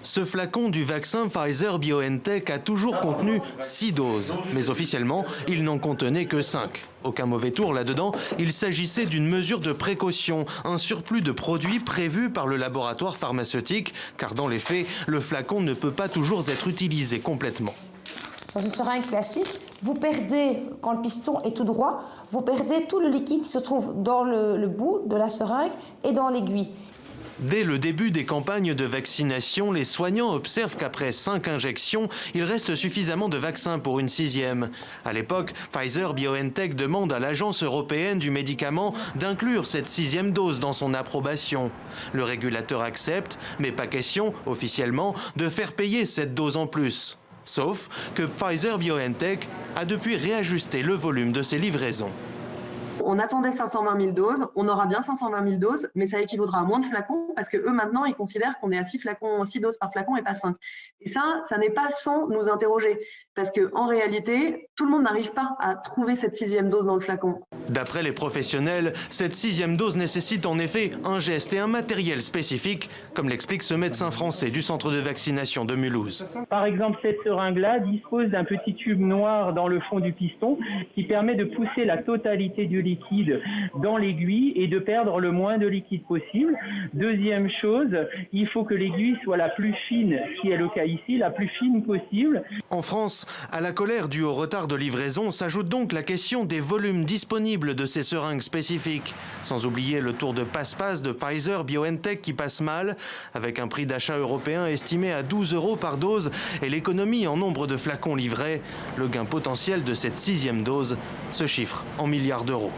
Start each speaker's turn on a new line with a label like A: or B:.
A: Ce flacon du vaccin Pfizer-BioNTech a toujours contenu 6 doses, mais officiellement, il n'en contenait que 5. Aucun mauvais tour là-dedans, il s'agissait d'une mesure de précaution, un surplus de produits prévu par le laboratoire pharmaceutique, car dans les faits, le flacon ne peut pas toujours être utilisé complètement.
B: Dans une seringue classique, vous perdez, quand le piston est tout droit, vous perdez tout le liquide qui se trouve dans le bout de la seringue et dans l'aiguille.
A: Dès le début des campagnes de vaccination, les soignants observent qu'après 5 injections, il reste suffisamment de vaccin pour une 6e. À l'époque, Pfizer-BioNTech demande à l'Agence européenne du médicament d'inclure cette 6e dose dans son approbation. Le régulateur accepte, mais pas question, officiellement, de faire payer cette dose en plus. Sauf que Pfizer-BioNTech a depuis réajusté le volume de ses livraisons.
C: On attendait 520 000 doses, on aura bien 520 000 doses, mais ça équivaudra à moins de flacons parce que eux maintenant ils considèrent qu'on est à 6 doses par flacon et pas 5. Et ça n'est pas sans nous interroger parce qu'en réalité, tout le monde n'arrive pas à trouver cette 6e dose dans le flacon.
A: D'après les professionnels, cette 6e dose nécessite en effet un geste et un matériel spécifique, comme l'explique ce médecin français du centre de vaccination de Mulhouse.
D: Par exemple, cette seringue-là dispose d'un petit tube noir dans le fond du piston qui permet de pousser la totalité du liquide dans l'aiguille et de perdre le moins de liquide possible. Deuxième chose, il faut que l'aiguille soit la plus fine, qui est le cas ici, la plus fine possible.
A: En France, à la colère due au retard de livraison s'ajoute donc la question des volumes disponibles de ces seringues spécifiques. Sans oublier le tour de passe-passe de Pfizer-BioNTech qui passe mal, avec un prix d'achat européen estimé à 12 € par dose et l'économie en nombre de flacons livrés, le gain potentiel de cette 6e dose se chiffre en milliards d'euros.